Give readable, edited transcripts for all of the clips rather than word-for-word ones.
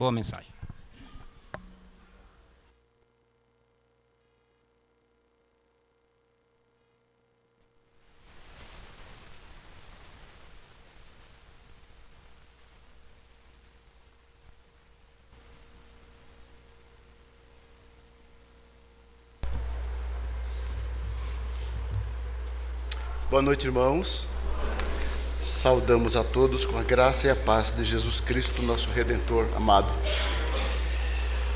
Boa mensagem. Boa noite, irmãos. Saudamos a todos com a graça e a paz de Jesus Cristo, nosso Redentor amado.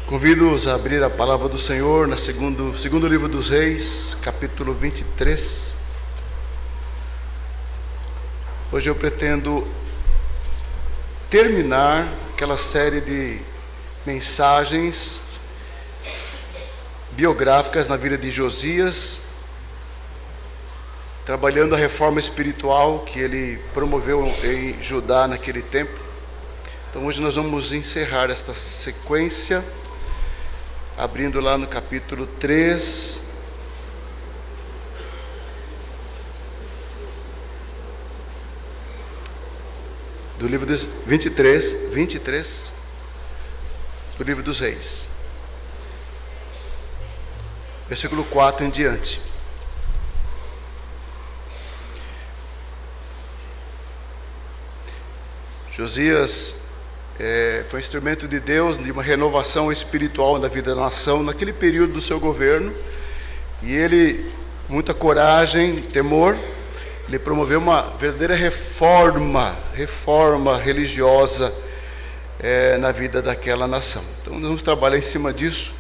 Convido-os a abrir a palavra do Senhor no segundo livro dos Reis, capítulo 23. Hoje eu pretendo terminar aquela série de mensagens biográficas na vida de Josias, trabalhando a reforma espiritual que ele promoveu em Judá naquele tempo. Então hoje nós vamos encerrar esta sequência, abrindo lá no capítulo 3, do livro dos 23 do livro dos Reis, versículo 4 em diante. Josias foi instrumento de Deus de uma renovação espiritual na vida da nação naquele período do seu governo, e ele, com muita coragem e temor, ele promoveu uma verdadeira reforma religiosa na vida daquela nação. Então nós vamos trabalhar em cima disso,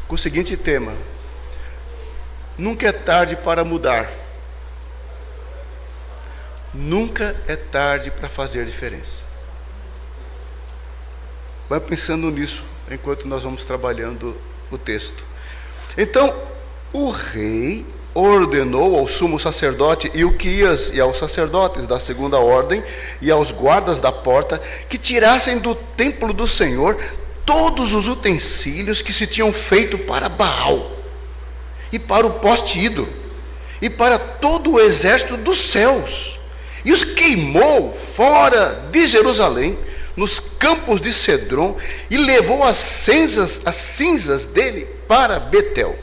com o seguinte tema: nunca é tarde para mudar. Nunca é tarde para fazer diferença. Vai pensando nisso enquanto nós vamos trabalhando o texto. Então, o rei ordenou ao sumo sacerdote Ilquias e aos sacerdotes da segunda ordem e aos guardas da porta que tirassem do templo do Senhor todos os utensílios que se tinham feito para Baal e para o poste ídolo e para todo o exército dos céus, e os queimou fora de Jerusalém, nos campos de Cedron, e levou as cinzas dele para Betel.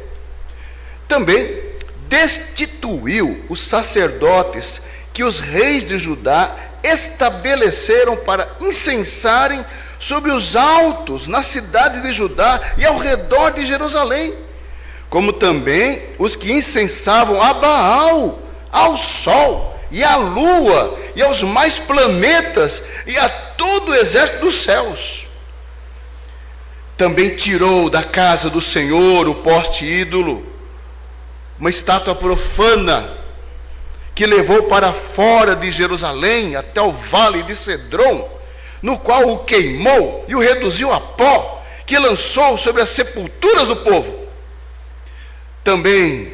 Também destituiu os sacerdotes que os reis de Judá estabeleceram para incensarem sobre os altos na cidade de Judá e ao redor de Jerusalém, como também os que incensavam a Baal, ao sol e à lua, e aos mais planetas, e a todo o exército dos céus. Também tirou da casa do Senhor o poste ídolo, uma estátua profana, que levou para fora de Jerusalém, até o vale de Cedron, no qual o queimou e o reduziu a pó, que lançou sobre as sepulturas do povo. Também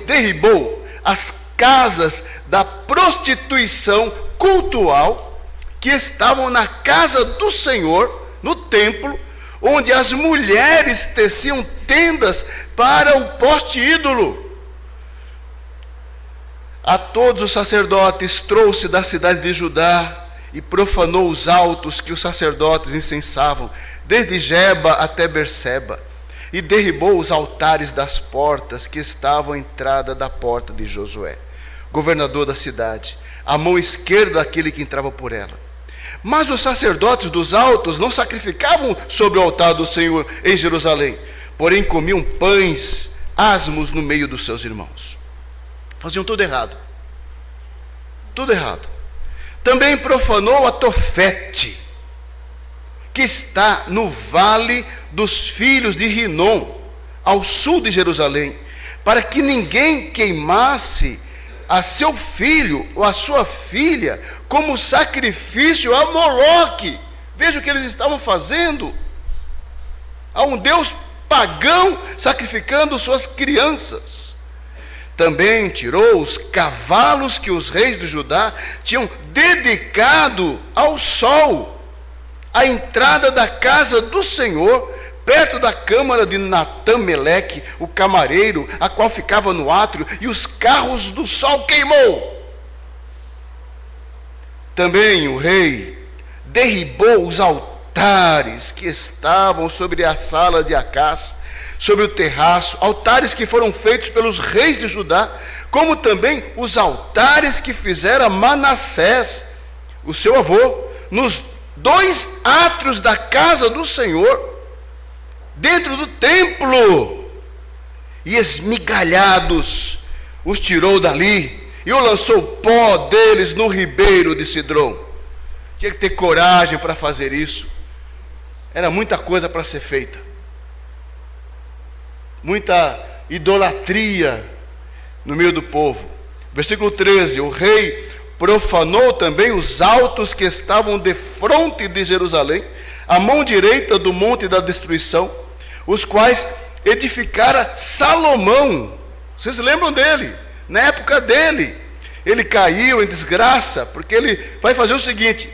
derribou as casas da prostituição cultual que estavam na casa do Senhor, no templo, onde as mulheres teciam tendas para o poste ídolo. A todos os sacerdotes trouxe da cidade de Judá e profanou os altos que os sacerdotes incensavam, desde Geba até Berseba, e derribou os altares das portas que estavam à entrada da porta de Josué, governador da cidade, a mão esquerda daquele que entrava por ela. Mas os sacerdotes dos altos não sacrificavam sobre o altar do Senhor em Jerusalém, porém comiam pães asmos no meio dos seus irmãos. Faziam tudo errado. Tudo errado. Também profanou a Tofete, que está no vale dos filhos de Rinom, ao sul de Jerusalém, para que ninguém queimasse a seu filho ou a sua filha como sacrifício a Moloque. Veja o que eles estavam fazendo: a um deus pagão, sacrificando suas crianças. Também tirou os cavalos que os reis de Judá tinham dedicado ao sol, à entrada da casa do Senhor, perto da câmara de Natã-Meleque, o camareiro, a qual ficava no átrio, e os carros do sol queimou. Também o rei derribou os altares que estavam sobre a sala de Acás, sobre o terraço, altares que foram feitos pelos reis de Judá, como também os altares que fizera Manassés, o seu avô, nos 2 átrios da casa do Senhor, dentro do templo, e esmigalhados os tirou dali, e o lançou pó deles no ribeiro de Cidrom. Tinha que ter coragem para fazer isso. Era muita coisa para ser feita, muita idolatria no meio do povo. Versículo 13: o rei profanou também os altos que estavam defronte de Jerusalém, à mão direita do monte da destruição, os quais edificara Salomão. Vocês lembram dele? Na época dele, ele caiu em desgraça, porque ele vai fazer o seguinte: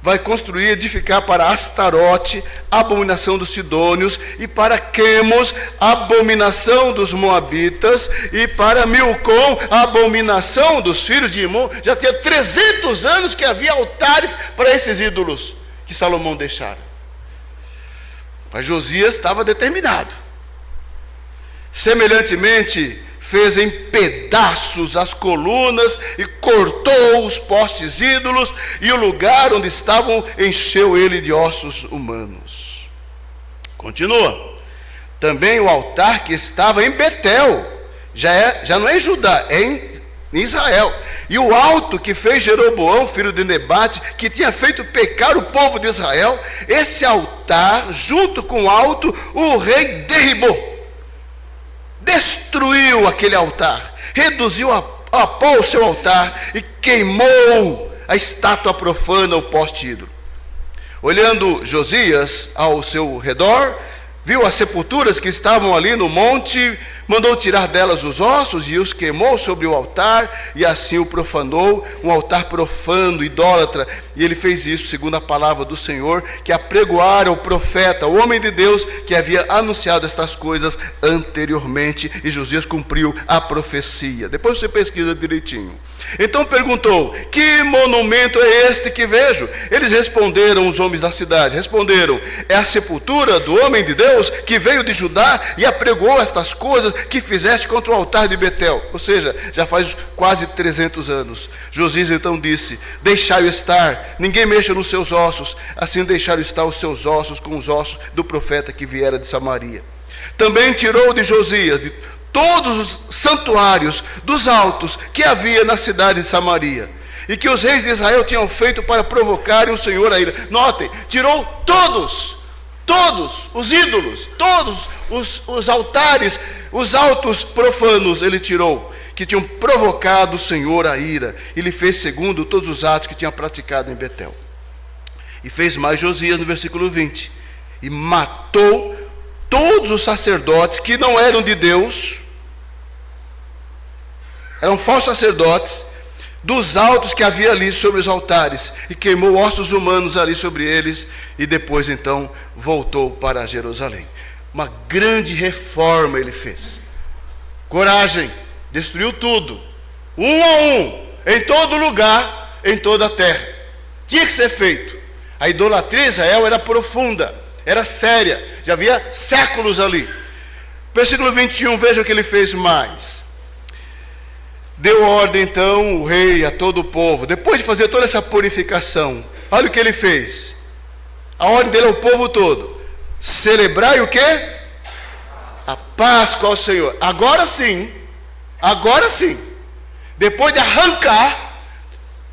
vai construir, edificar para Astarote, abominação dos sidônios, e para Quemos, abominação dos moabitas, e para Milcom, abominação dos filhos de Imon. Já tinha 300 anos que havia altares para esses ídolos que Salomão deixara. Mas Josias estava determinado. Semelhantemente, fez em pedaços as colunas e cortou os postes ídolos, e o lugar onde estavam encheu ele de ossos humanos. Continua. Também o altar que estava em Betel, já não é em Judá, é em Israel. E o alto que fez Jeroboão, filho de Nebate, que tinha feito pecar o povo de Israel, esse altar, junto com o alto, o rei derribou. Destruiu aquele altar, reduziu a pó o seu altar e queimou a estátua profana, o poste ídolo. Olhando Josias ao seu redor, viu as sepulturas que estavam ali no monte, mandou tirar delas os ossos e os queimou sobre o altar, e assim o profanou, um altar profano, idólatra. E ele fez isso segundo a palavra do Senhor, que apregoara o profeta, o homem de Deus, que havia anunciado estas coisas anteriormente, e Josias cumpriu a profecia. Depois você pesquisa direitinho. Então perguntou: que monumento é este que vejo? Eles responderam, os homens da cidade, responderam: é a sepultura do homem de Deus, que veio de Judá e apregoou estas coisas que fizeste contra o altar de Betel. Ou seja, já faz quase 300 anos. Josias então disse: deixai-o estar, ninguém mexa nos seus ossos. Assim deixaram estar os seus ossos com os ossos do profeta que viera de Samaria. Também tirou de Josias de todos os santuários dos altos que havia na cidade de Samaria, e que os reis de Israel tinham feito para provocarem o Senhor a ira. Notem, tirou todos os ídolos, todos os altares, os altos profanos ele tirou, que tinham provocado o Senhor a ira. Ele fez segundo todos os atos que tinha praticado em Betel. E fez mais Josias no versículo 20, e matou todos os sacerdotes que não eram de Deus, eram falsos sacerdotes, dos altos que havia ali sobre os altares, e queimou ossos humanos ali sobre eles, e depois então voltou para Jerusalém. Uma grande reforma ele fez. Coragem, destruiu tudo, um a um, em todo lugar, em toda a terra. Tinha que ser feito. A idolatria em Israel era profunda, era séria, já havia séculos ali. Versículo 21, veja o que ele fez mais. Deu ordem então o rei a todo o povo, depois de fazer toda essa purificação, olha o que ele fez. A ordem dele ao povo todo: celebrai o quê? A Páscoa ao Senhor. Agora sim, depois de arrancar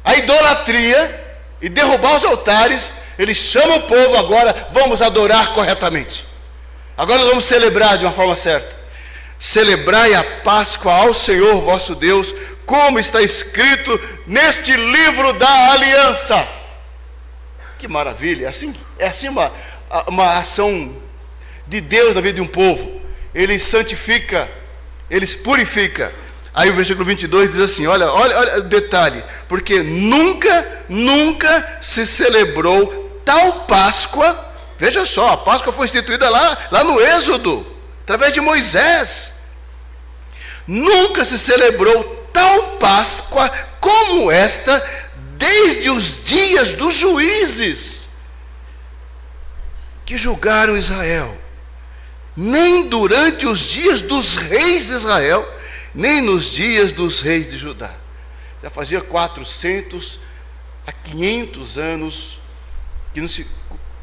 a idolatria e derrubar os altares, ele chama o povo: agora vamos adorar corretamente, agora nós vamos celebrar de uma forma certa. Celebrai a Páscoa ao Senhor vosso Deus, como está escrito neste livro da aliança. Que maravilha! É assim uma ação de Deus na vida de um povo. Ele santifica, ele purifica. Aí o versículo 22 diz assim, olha o detalhe: porque nunca se celebrou tal Páscoa. Veja só, a Páscoa foi instituída lá no Êxodo, através de Moisés. Nunca se celebrou tal Páscoa como esta, desde os dias dos juízes que julgaram Israel, nem durante os dias dos reis de Israel, nem nos dias dos reis de Judá. Já fazia 400 a 500 anos que não se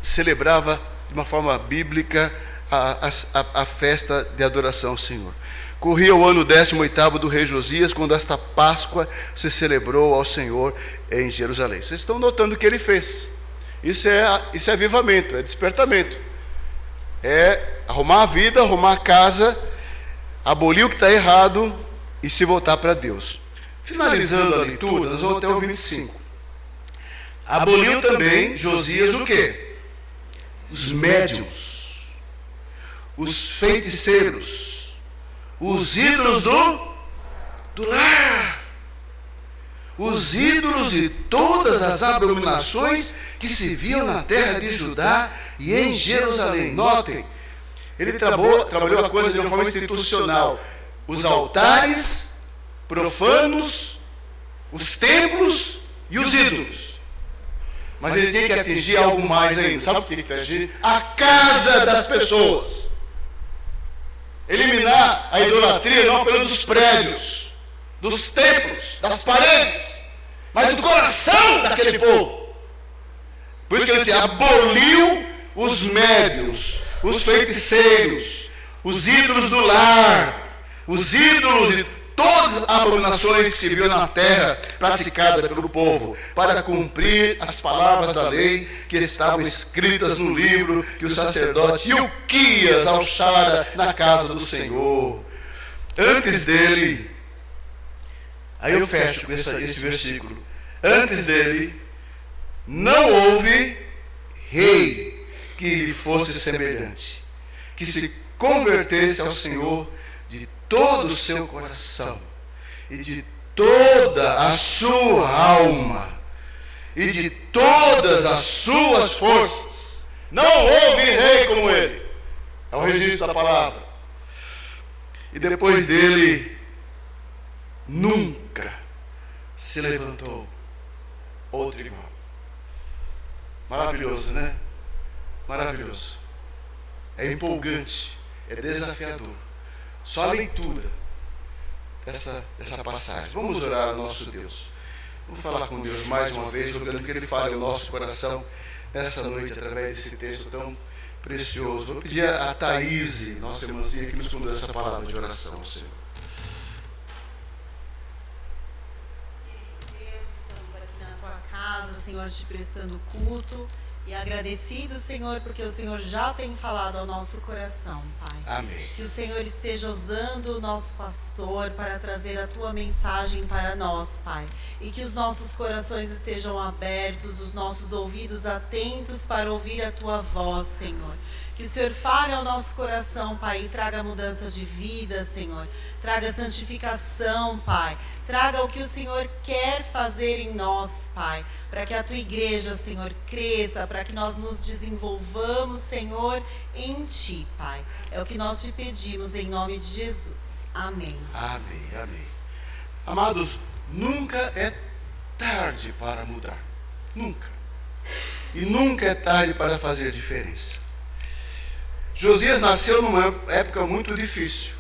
celebrava de uma forma bíblica a festa de adoração ao Senhor. Corria o ano 18º do rei Josias, quando esta Páscoa se celebrou ao Senhor em Jerusalém. Vocês estão notando o que ele fez. Isso é avivamento, é despertamento. É arrumar a vida, arrumar a casa, abolir o que está errado e se voltar para Deus. Finalizando a leitura, nós vamos até o 25. Aboliu também Josias o quê? Os médiuns, os feiticeiros, os ídolos do lar, os ídolos e todas as abominações que se viam na terra de Judá e em Jerusalém. Notem, ele trabalhou a coisa de uma forma institucional. Os altares profanos, os templos e os ídolos. Mas ele tinha que atingir algo mais ainda. Sabe o que tinha que atingir? A casa das pessoas. Eliminar a idolatria não apenas dos prédios, dos templos, das paredes, mas do coração daquele povo. Por isso que ele disse, aboliu os médiuns, os feiticeiros, os ídolos do lar, os ídolos de todas as abominações que se viu na terra praticada pelo povo, para cumprir as palavras da lei que estavam escritas no livro que o sacerdote Ilquias alçara na casa do Senhor. Antes dele, aí eu fecho com esse versículo, antes dele não houve rei que lhe fosse semelhante, que se convertesse ao Senhor de todo o seu coração e de toda a sua alma e de todas as suas forças. Não houve rei como ele. É o registro da palavra. E depois dele nunca se levantou outro igual. Maravilhoso, né? Maravilhoso. É empolgante, é desafiador. Só a leitura dessa passagem. Vamos orar ao nosso Deus. Vamos falar com Deus mais uma vez, rogando que Ele fale ao nosso coração nessa noite, através desse texto tão precioso. Vou pedir a Thaís, nossa irmãzinha, que nos conduz essa palavra de oração ao Senhor. Deus, estamos aqui na Tua casa, Senhor, te prestando culto. E agradecido, Senhor, porque o Senhor já tem falado ao nosso coração, Pai. Amém. Que o Senhor esteja usando o nosso pastor para trazer a Tua mensagem para nós, Pai. E que os nossos corações estejam abertos, os nossos ouvidos atentos para ouvir a Tua voz, Senhor. Que o Senhor fale ao nosso coração, Pai, e traga mudanças de vida, Senhor. Traga santificação, Pai. Traga o que o Senhor quer fazer em nós, Pai. Para que a Tua igreja, Senhor, cresça, para que nós nos desenvolvamos, Senhor, em Ti, Pai. É o que nós te pedimos em nome de Jesus. Amém. Amém, amém. Amados, nunca é tarde para mudar. Nunca. E nunca é tarde para fazer diferença. Josias nasceu numa época muito difícil.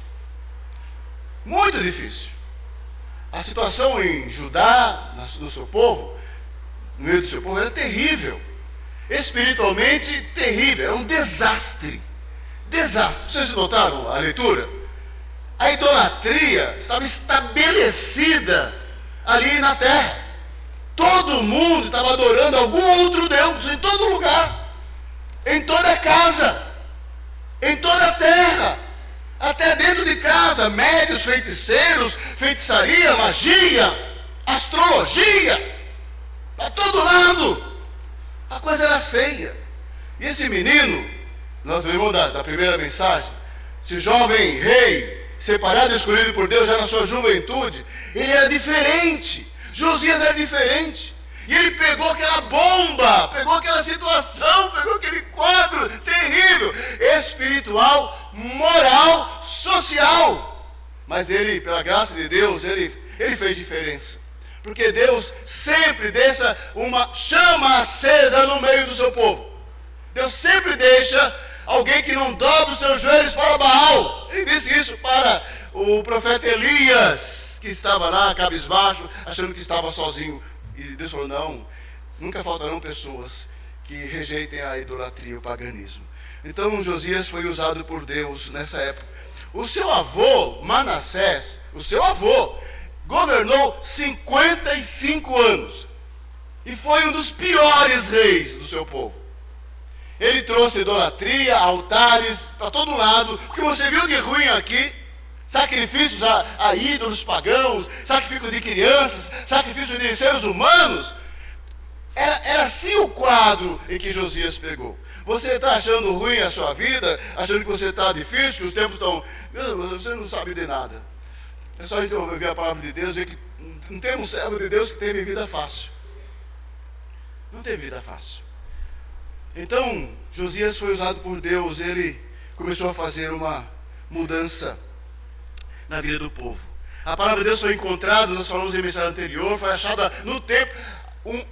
Muito difícil. A situação em Judá, no seu povo, no meio do seu povo, era terrível. Espiritualmente terrível. Era um desastre. Desastre. Vocês notaram a leitura? A idolatria estava estabelecida ali na terra. Todo mundo estava adorando algum outro Deus em todo lugar. Em toda casa. Em toda a terra, até dentro de casa, médios, feiticeiros, feitiçaria, magia, astrologia, para todo lado. A coisa era feia. E esse menino, nós lembramos da primeira mensagem, esse jovem rei, separado e escolhido por Deus já na sua juventude, ele era diferente. Josias era diferente. E ele pegou aquela bomba, pegou aquela situação, pegou aquele quadro terrível, espiritual, moral, social. Mas ele, pela graça de Deus, ele fez diferença. Porque Deus sempre deixa uma chama acesa no meio do seu povo. Deus sempre deixa alguém que não dobra os seus joelhos para Baal. Ele disse isso para o profeta Elias, que estava lá, cabisbaixo, achando que estava sozinho. E Deus falou, não, nunca faltarão pessoas que rejeitem a idolatria e o paganismo. Então Josias foi usado por Deus nessa época. O seu avô, Manassés, governou 55 anos. E foi um dos piores reis do seu povo. Ele trouxe idolatria, altares, para todo lado. O que você viu de ruim aqui, sacrifícios a ídolos pagãos, sacrifício de crianças, sacrifício de seres humanos. Era assim o quadro em que Josias pegou. Você está achando ruim a sua vida, achando que você está difícil, que os tempos estão... Você não sabe de nada. É só a gente ouvir a palavra de Deus e ver que não tem um servo de Deus que teve vida fácil. Não teve vida fácil. Então, Josias foi usado por Deus, ele começou a fazer uma mudança na vida do povo. A palavra de Deus foi encontrada, nós falamos em mensagem anterior, foi achada no templo.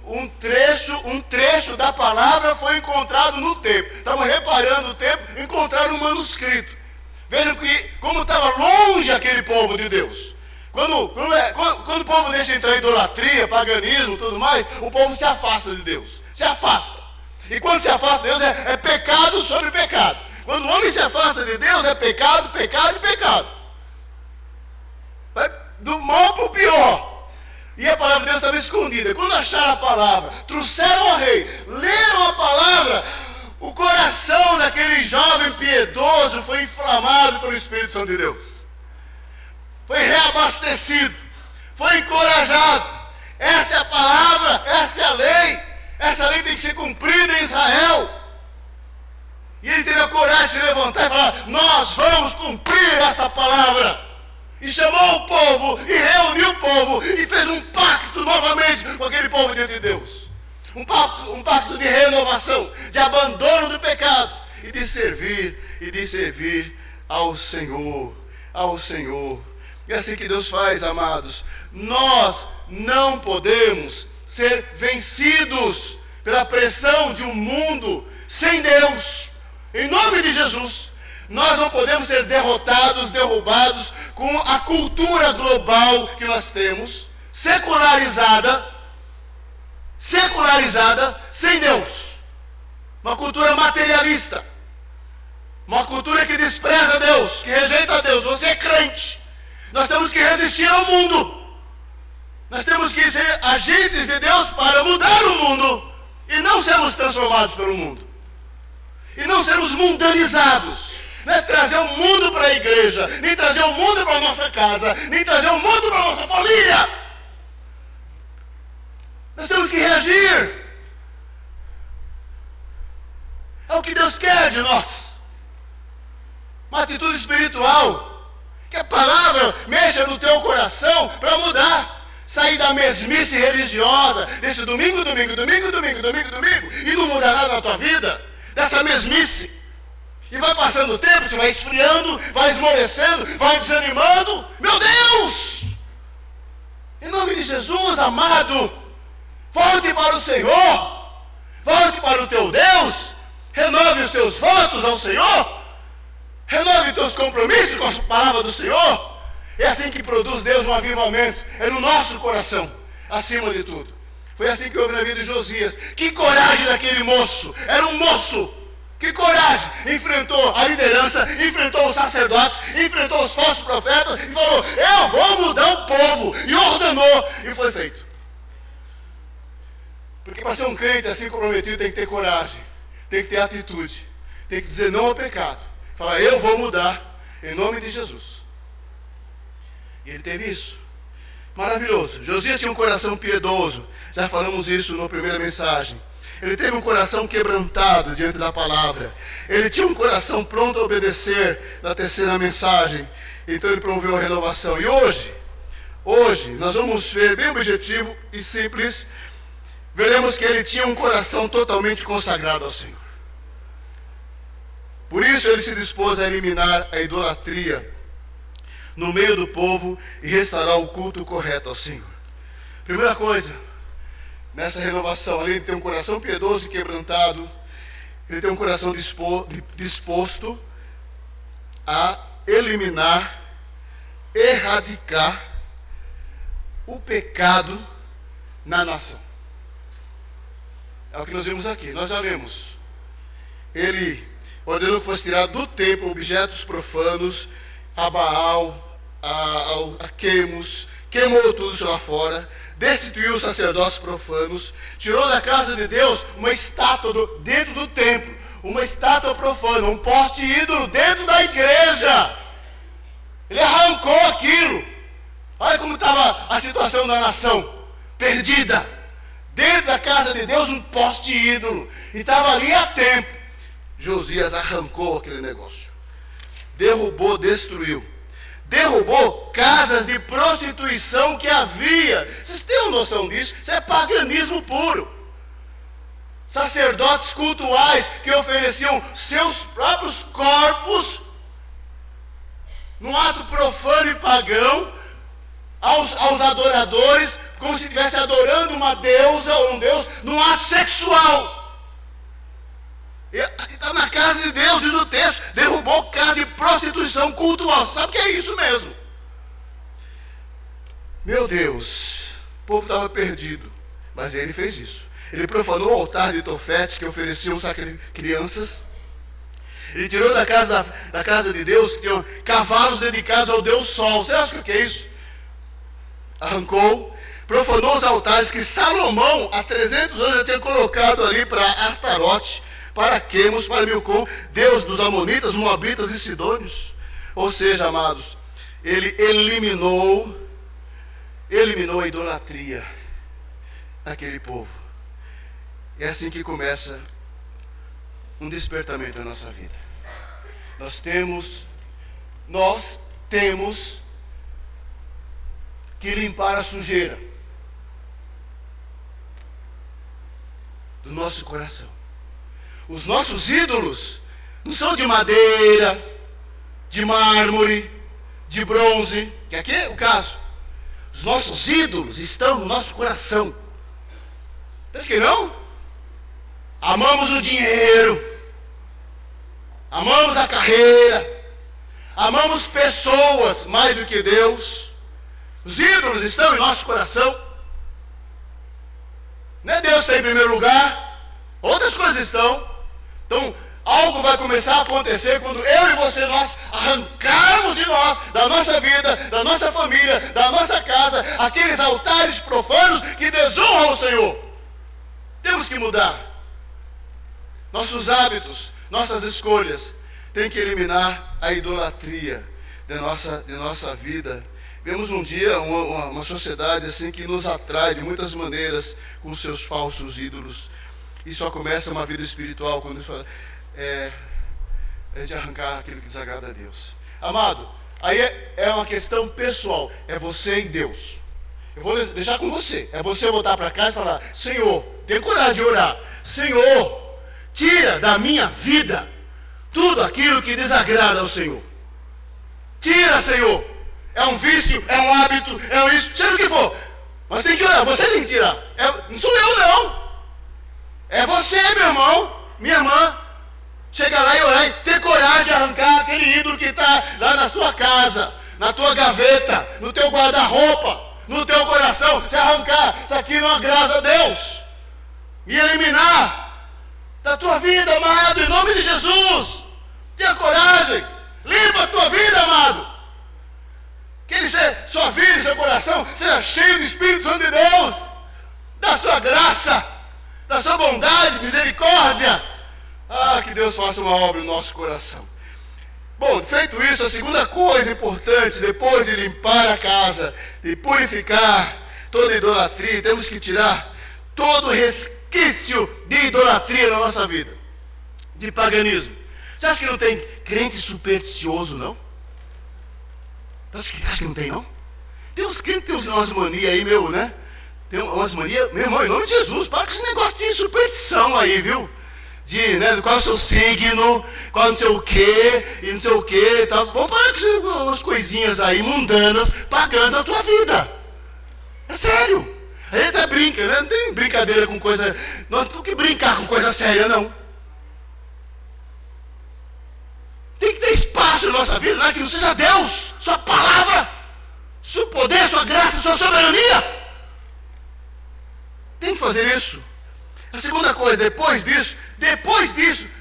Um trecho da palavra foi encontrado no templo. Estavam reparando o templo, encontraram um manuscrito. Vejam como estava longe aquele povo de Deus. Quando o povo deixa entrar em idolatria, paganismo e tudo mais, o povo se afasta de Deus. Se afasta. E quando se afasta de Deus, é pecado sobre pecado. Quando o homem se afasta de Deus, é pecado, pecado e pecado. Vai do mal para o pior. E a palavra de Deus estava escondida. Quando acharam a palavra, trouxeram ao rei, leram a palavra, o coração daquele jovem piedoso foi inflamado pelo Espírito Santo de Deus. Foi reabastecido, foi encorajado. Esta é a palavra, esta é a lei. Essa lei tem que ser cumprida em Israel. E ele teve a coragem de se levantar e falar, nós vamos cumprir esta palavra. E chamou o povo, e reuniu o povo, e fez um pacto novamente com aquele povo diante de Deus. Um pacto de renovação, de abandono do pecado, e de servir ao Senhor, ao Senhor. E assim que Deus faz, amados. Nós não podemos ser vencidos pela pressão de um mundo sem Deus. Em nome de Jesus. Nós não podemos ser derrotados, derrubados com a cultura global que nós temos, secularizada, sem Deus. Uma cultura materialista. Uma cultura que despreza Deus, que rejeita Deus. Você é crente. Nós temos que resistir ao mundo. Nós temos que ser agentes de Deus para mudar o mundo. E não sermos transformados pelo mundo. E não sermos mundanizados. Não é trazer o mundo para a igreja, nem trazer o mundo para a nossa casa, nem trazer o mundo para a nossa família. Nós temos que reagir. É o que Deus quer de nós. Uma atitude espiritual. Que a palavra mexa no teu coração para mudar. Sair da mesmice religiosa, desse domingo, e não mudar nada na tua vida. Dessa mesmice. E vai passando o tempo, você vai esfriando, vai esmorecendo, vai desanimando. Meu Deus! Em nome de Jesus, amado, volte para o Senhor. Volte para o teu Deus. Renove os teus votos ao Senhor. Renove os teus compromissos com a palavra do Senhor. É assim que produz Deus um avivamento. É no nosso coração, acima de tudo. Foi assim que houve na vida de Josias. Que coragem daquele moço. Era um moço. Que coragem! Enfrentou a liderança, enfrentou os sacerdotes, enfrentou os falsos profetas e falou, eu vou mudar o povo. E ordenou, e foi feito. Porque para ser um crente assim comprometido tem que ter coragem, tem que ter atitude, tem que dizer não ao pecado. Falar, eu vou mudar, em nome de Jesus. E ele teve isso. Maravilhoso. Josias tinha um coração piedoso, já falamos isso na primeira mensagem. Ele teve um coração quebrantado diante da palavra. Ele tinha um coração pronto a obedecer na terceira mensagem. Então ele promoveu a renovação. E hoje, nós vamos ver bem objetivo e simples. Veremos que ele tinha um coração totalmente consagrado ao Senhor. Por isso ele se dispôs a eliminar a idolatria no meio do povo e restaurar o culto correto ao Senhor. Primeira coisa, nessa renovação, além de ter um coração piedoso e quebrantado, ele tem um coração disposto a eliminar, erradicar o pecado na nação. É o que nós vimos aqui, nós já lemos. Ele ordenou que fosse tirado do templo objetos profanos, a Baal, a Quemos, queimou tudo isso lá fora, destituiu os sacerdotes profanos, tirou da casa de Deus uma estátua dentro do templo, uma estátua profana, um poste ídolo dentro da igreja. Ele arrancou aquilo. Olha como estava a situação da nação, perdida. Dentro da casa de Deus, um poste ídolo, e estava ali há tempo. Josias arrancou aquele negócio, derrubou, destruiu. Derrubou casas de prostituição que havia. Vocês têm noção disso? Isso é paganismo puro. Sacerdotes cultuais que ofereciam seus próprios corpos num ato profano e pagão aos adoradores, como se estivesse adorando uma deusa ou um deus num ato sexual. Está na casa de Deus, diz o texto, derrubou casa de prostituição cultural. Sabe o que é isso mesmo? Meu Deus, o povo estava perdido, mas ele fez isso. Ele profanou o altar de Tofete, que ofereciam crianças. Ele tirou da casa de Deus, que tinham cavalos dedicados ao Deus Sol. Você acha que é isso? Arrancou, profanou os altares que Salomão, há 300 anos, já tinha colocado ali para Astarote, para Quemos, para Milcom, Deus dos Amonitas, Moabitas e Sidônios. Ou seja, amados, ele eliminou a idolatria naquele povo. É assim que começa um despertamento na nossa vida. Nós temos que limpar a sujeira do nosso coração. Os nossos ídolos não são de madeira, de mármore, de bronze, que aqui é o caso. Os nossos ídolos estão no nosso coração. Pensa que não? Amamos o dinheiro, amamos a carreira, amamos pessoas mais do que Deus. Os ídolos estão em nosso coração. Não é Deus que está em primeiro lugar, outras coisas estão. Então, algo vai começar a acontecer quando eu e você, nós arrancarmos de nós, da nossa vida, da nossa família, da nossa casa, aqueles altares profanos que desonram o Senhor. Temos que mudar. Nossos hábitos, nossas escolhas, têm que eliminar a idolatria de nossa vida. Vemos um dia uma sociedade assim que nos atrai de muitas maneiras com seus falsos ídolos. E só começa uma vida espiritual quando ele fala, de arrancar aquilo que desagrada a Deus. Amado, aí é uma questão pessoal, é você e Deus. Eu vou deixar com você, é você voltar para casa e falar, Senhor, tem coragem de orar, Senhor, tira da minha vida tudo aquilo que desagrada ao Senhor. Tira, Senhor. É um vício, é um hábito, é um isso, seja o que for. Mas tem que orar, você tem que tirar. Não sou eu não. É você, meu irmão, minha irmã. Chega lá e orar e ter coragem de arrancar aquele ídolo que está lá na tua casa, na tua gaveta, no teu guarda-roupa, no teu coração. Você arrancar, isso aqui não agrada a Deus. E eliminar da tua vida, amado, em nome de Jesus. Tenha coragem. Limpa a tua vida, amado. Que sua vida e seu coração seja cheio do Espírito Santo de Deus, da sua graça, da sua bondade, misericórdia. Que Deus faça uma obra no nosso coração. Bom, feito isso, a segunda coisa importante, depois de limpar a casa, de purificar toda idolatria, temos que tirar todo resquício de idolatria na nossa vida, de paganismo. Você acha que não tem crente supersticioso, não? Acha que não tem, não? Tem uns crentes que tem umas manias aí, né? Tem umas manias, meu irmão, em nome de Jesus, para com esse negócio de superstição aí, viu? Né, qual é o seu signo, qual não sei o que, e não sei o que e tal. Vamos parar com umas coisinhas aí mundanas, paganas na tua vida. É sério. A gente até brinca, né? Não tem brincadeira com coisa... Não tem que brincar com coisa séria, não. Tem que ter espaço na nossa vida, né? Que não seja Deus, sua palavra, seu poder, sua graça, sua soberania. Tem que fazer isso. A segunda coisa, depois disso,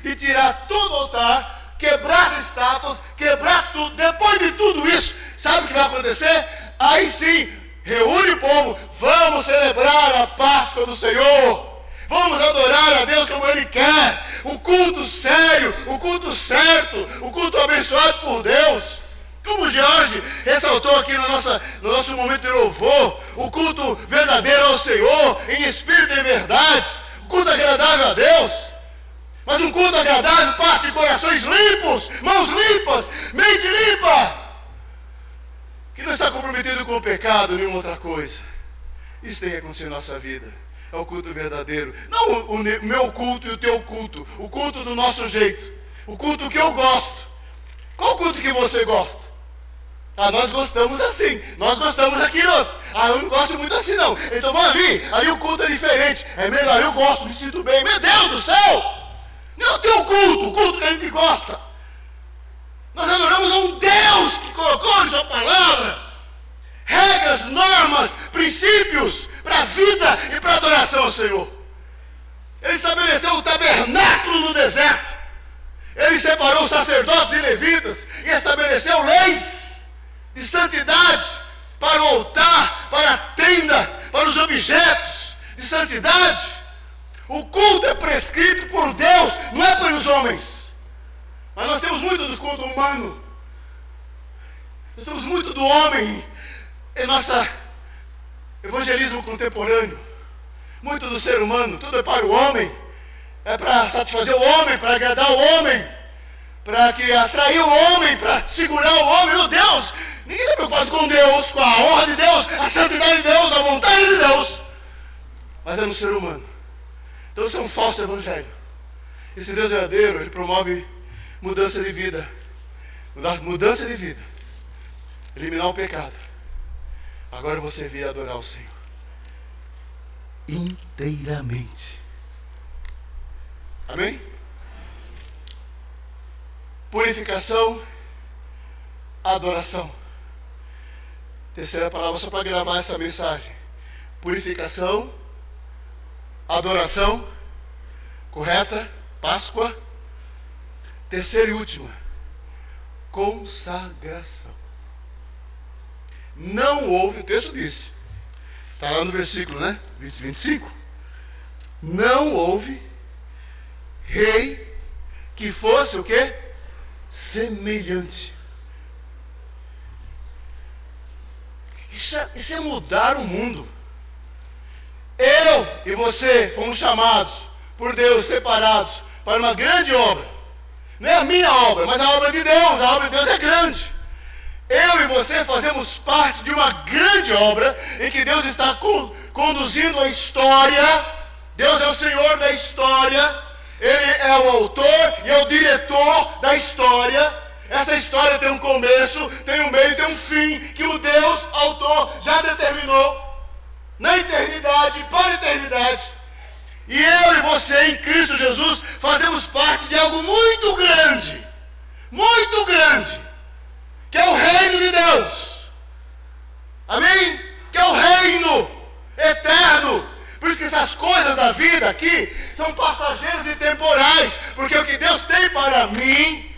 de tirar todo o altar, quebrar as estátuas, quebrar tudo, depois de tudo isso, sabe o que vai acontecer? Aí sim, reúne o povo, vamos celebrar a Páscoa do Senhor, vamos adorar a Deus como Ele quer, o culto sério, o culto certo, o culto abençoado por Deus. Como o Jorge ressaltou aqui no nosso momento de louvor, o culto verdadeiro ao Senhor, em espírito e em verdade, o culto agradável a Deus. Mas um culto agradável parte de corações limpos, mãos limpas, mente limpa, que não está comprometido com o pecado, nenhuma outra coisa. Isso tem que acontecer na nossa vida. É o culto verdadeiro. Não o meu culto e o teu culto. O culto do nosso jeito. O culto que eu gosto. Qual culto que você gosta? Ah, nós gostamos assim. Nós gostamos daquilo. Ah, eu não gosto muito assim não. Então vamos ali. Ali o culto é diferente. É melhor, eu gosto, me sinto bem. Meu Deus do céu! Não tem o culto que a gente gosta. Nós adoramos a um Deus que colocou em sua palavra regras, normas, princípios para a vida e para a adoração ao Senhor. Ele estabeleceu o tabernáculo no deserto. Ele separou os sacerdotes e levitas e estabeleceu leis de santidade para o altar, para a tenda, para os objetos de santidade. O culto é prescrito por Deus, não é pelos homens. Mas nós temos muito do culto humano. Nós temos muito do homem em nosso evangelismo contemporâneo. Muito do ser humano, tudo é para o homem. É para satisfazer o homem, para agradar o homem, para que atrair o homem, para segurar o homem. Meu Deus, ninguém está preocupado com Deus, com a honra de Deus, a santidade de Deus, a vontade de Deus. Mas é no ser humano. Então isso é um falso evangelho. Esse Deus verdadeiro, ele promove mudança de vida. Mudança de vida. Eliminar o pecado. Agora você vir adorar o Senhor. Inteiramente. Amém? Purificação, adoração. Terceira palavra só para gravar essa mensagem. Purificação, adoração, correta, Páscoa. Terceira e última, consagração. Não houve, o texto disse, está lá no versículo, né? 25. Não houve rei que fosse o quê? Semelhante. Isso é mudar o mundo. Eu e você fomos chamados por Deus, separados, para uma grande obra. Não é a minha obra, mas a obra de Deus. A obra de Deus é grande. Eu e você fazemos parte de uma grande obra em que Deus está conduzindo a história. Deus é o Senhor da história. Ele é o autor e é o diretor da história. Essa história tem um começo, tem um meio, tem um fim que o Deus, autor, já determinou na eternidade, para a eternidade. E eu e você em Cristo Jesus fazemos parte de algo muito grande, que é o reino de Deus. Amém? Que é o reino eterno. Por isso que essas coisas da vida aqui são passageiras e temporais, porque o que Deus tem para mim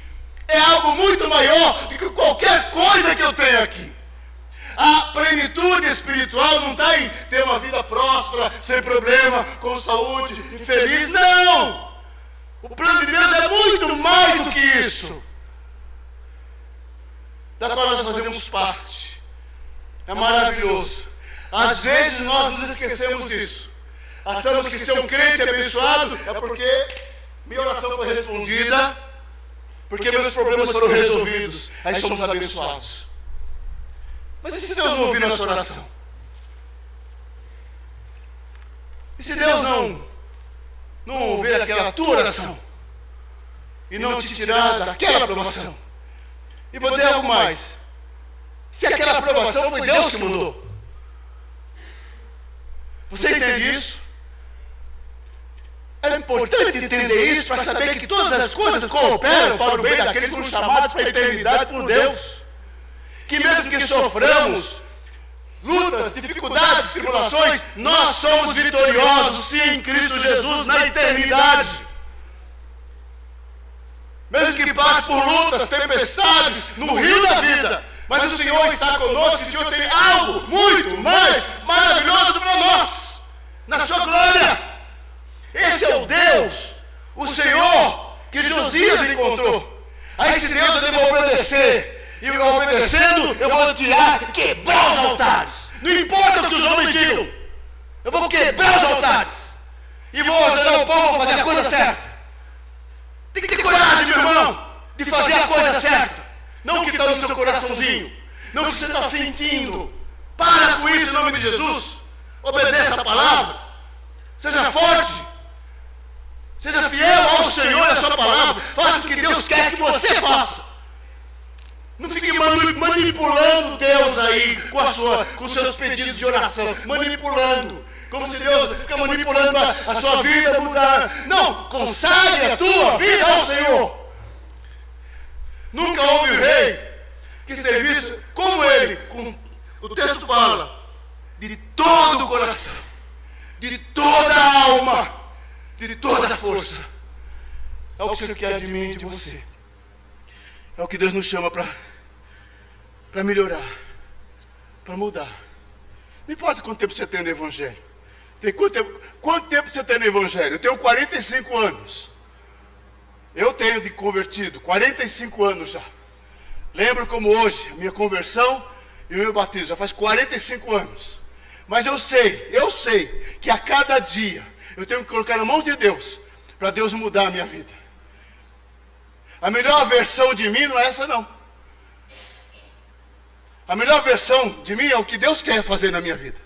é algo muito maior do que qualquer coisa que eu tenho aqui. A plenitude espiritual não está em ter uma vida próspera, sem problema, com saúde e feliz. Não! O plano de Deus é muito mais do que isso, da qual nós fazemos parte. É maravilhoso. Às vezes nós nos esquecemos disso. Achamos que ser um crente abençoado é porque minha oração foi respondida, porque meus problemas foram resolvidos. Aí somos abençoados. Mas e se Deus não ouvir nossa oração? E se Deus não ouvir aquela tua oração? E não te tirar daquela aprovação? E vou dizer algo mais. Se aquela aprovação foi Deus que mandou. Você entende isso? É importante entender isso para saber que todas as coisas cooperam para o bem daqueles que foram chamados para a eternidade por Deus. Que mesmo que soframos lutas, dificuldades, tribulações, nós somos vitoriosos, sim, em Cristo Jesus, na eternidade. Mesmo que passe por lutas, tempestades, no rio da vida, mas o Senhor está conosco, e o Senhor tem algo muito mais maravilhoso para nós, na sua glória. Esse é o Deus, o Senhor, que Josias encontrou. A esse Deus eu devo obedecer. E obedecendo, eu vou tirar e quebrar os altares. Não importa o que os homens digam, eu vou quebrar os altares. E vou ordenar o povo a fazer a coisa certa. Tem que ter coragem, meu irmão, de fazer a coisa certa. Não o que está no seu coraçãozinho, não o que você está sentindo. Para com isso em nome de Jesus. Obedeça a palavra. Seja forte. Seja fiel ao Senhor e à sua palavra. Faça o que Deus quer que você faça. Não fique manipulando Deus aí com seus pedidos de oração. Manipulando. Como se Deus fica manipulando a sua vida, mudar. Não, consagre a tua vida ao Senhor. Nunca houve rei que servisse como ele. O texto fala de todo o coração, de toda a alma, de toda a força. É o que o Senhor quer de mim e de você. É o que Deus nos chama para melhorar, para mudar. Não importa quanto tempo você tem no Evangelho. Quanto tempo você tem no Evangelho? Eu tenho 45 anos. Eu tenho de convertido 45 anos já. Lembro como hoje, a minha conversão e o meu batismo. Já faz 45 anos. Mas eu sei que a cada dia eu tenho que colocar na mão de Deus, para Deus mudar a minha vida. A melhor versão de mim não é essa não. A melhor versão de mim é o que Deus quer fazer na minha vida.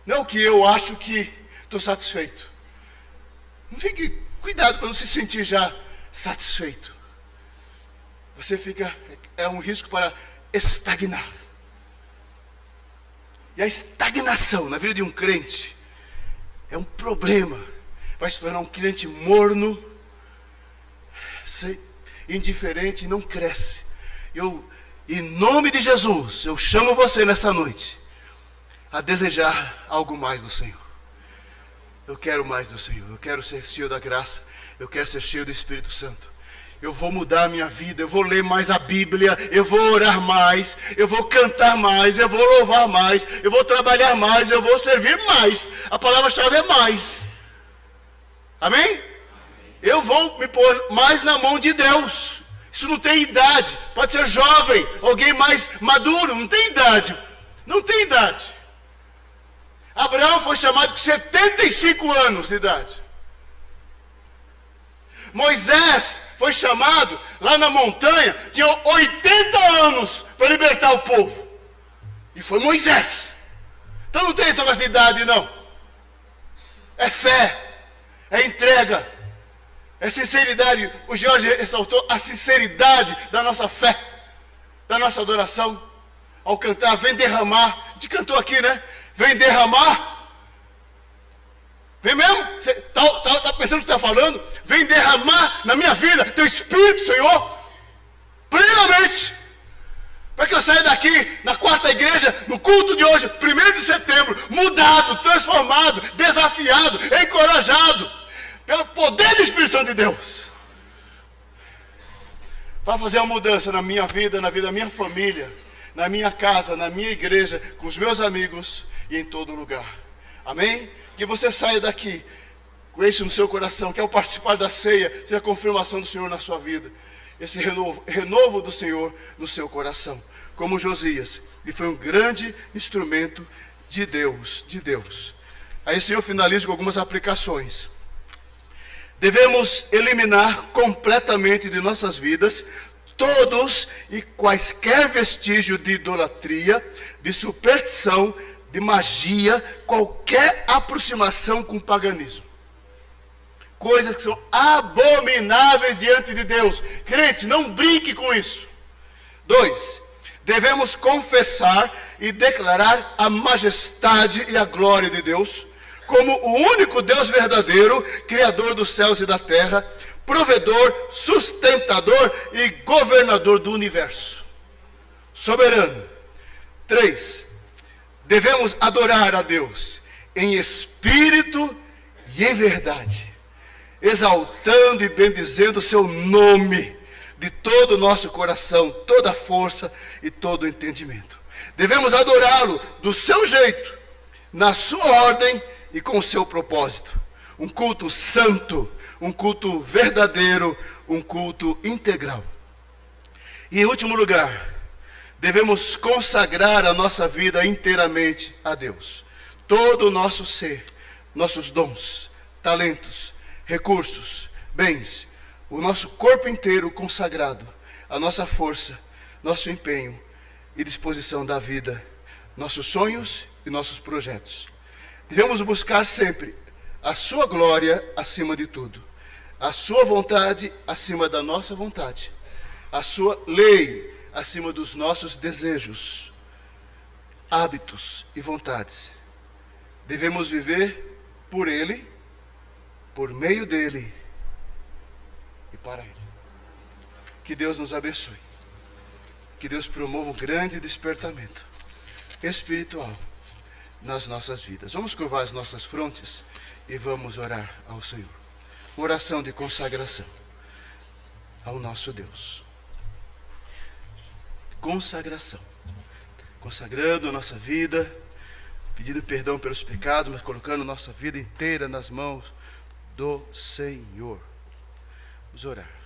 Não é o que eu acho que estou satisfeito. Não fique, cuidado para não se sentir já satisfeito. Você fica, é um risco para estagnar. E a estagnação na vida de um crente é um problema. Vai se tornar um crente morno, indiferente e não cresce. Em nome de Jesus, eu chamo você nessa noite a desejar algo mais do Senhor. Eu quero mais do Senhor. Eu quero ser cheio da graça. Eu quero ser cheio do Espírito Santo. Eu vou mudar a minha vida. Eu vou ler mais a Bíblia. Eu vou orar mais. Eu vou cantar mais. Eu vou louvar mais. Eu vou trabalhar mais. Eu vou servir mais. A palavra-chave é mais. Amém? Eu vou me pôr mais na mão de Deus. Isso não tem idade. Pode ser jovem, alguém mais maduro. Não tem idade. Não tem idade. Abraão foi chamado com 75 anos de idade. Moisés foi chamado lá na montanha, tinha 80 anos para libertar o povo. E foi Moisés. Então não tem esse negócio de idade, não. É fé, é entrega, é sinceridade. O Jorge ressaltou a sinceridade da nossa fé, da nossa adoração. Ao cantar, vem derramar. A gente cantou aqui, né? Vem derramar. Vem mesmo? Você está pensando o que está falando? Vem derramar na minha vida teu Espírito, Senhor, plenamente. Para que eu saia daqui na quarta igreja, no culto de hoje, 1º de setembro, mudado, transformado, desafiado, encorajado, pelo poder do Espírito Santo de Deus. Para fazer uma mudança na minha vida, na vida da minha família, na minha casa, na minha igreja, com os meus amigos e em todo lugar. Amém? Que você saia daqui com isso no seu coração, que ao participar da ceia, seja a confirmação do Senhor na sua vida. Esse renovo do Senhor no seu coração. Como Josias, ele foi um grande instrumento de Deus. Aí o Senhor finaliza com algumas aplicações. Devemos eliminar completamente de nossas vidas todos e quaisquer vestígios de idolatria, de superstição, de magia, qualquer aproximação com o paganismo. Coisas que são abomináveis diante de Deus. Crente, não brinque com isso. 2. Devemos confessar e declarar a majestade e a glória de Deus como o único Deus verdadeiro, Criador dos céus e da terra, provedor, sustentador e governador do universo. Soberano. 3. Devemos adorar a Deus em espírito e em verdade, exaltando e bendizendo o seu nome de todo o nosso coração, toda a força e todo o entendimento. Devemos adorá-lo do seu jeito, na sua ordem e com o seu propósito. Um culto santo, um culto verdadeiro, um culto integral. E em último lugar, devemos consagrar a nossa vida inteiramente a Deus. Todo o nosso ser, nossos dons, talentos, recursos, bens, o nosso corpo inteiro consagrado, a nossa força, nosso empenho e disposição da vida, nossos sonhos e nossos projetos. Devemos buscar sempre a sua glória acima de tudo, a sua vontade acima da nossa vontade, a sua lei acima dos nossos desejos, hábitos e vontades. Devemos viver por Ele, por meio dEle e para Ele. Que Deus nos abençoe. Que Deus promova um grande despertamento espiritual nas nossas vidas. Vamos curvar as nossas frontes e vamos orar ao Senhor. Uma oração de consagração ao nosso Deus. Consagração. Consagrando a nossa vida, pedindo perdão pelos pecados, mas colocando nossa vida inteira nas mãos do Senhor. Vamos orar.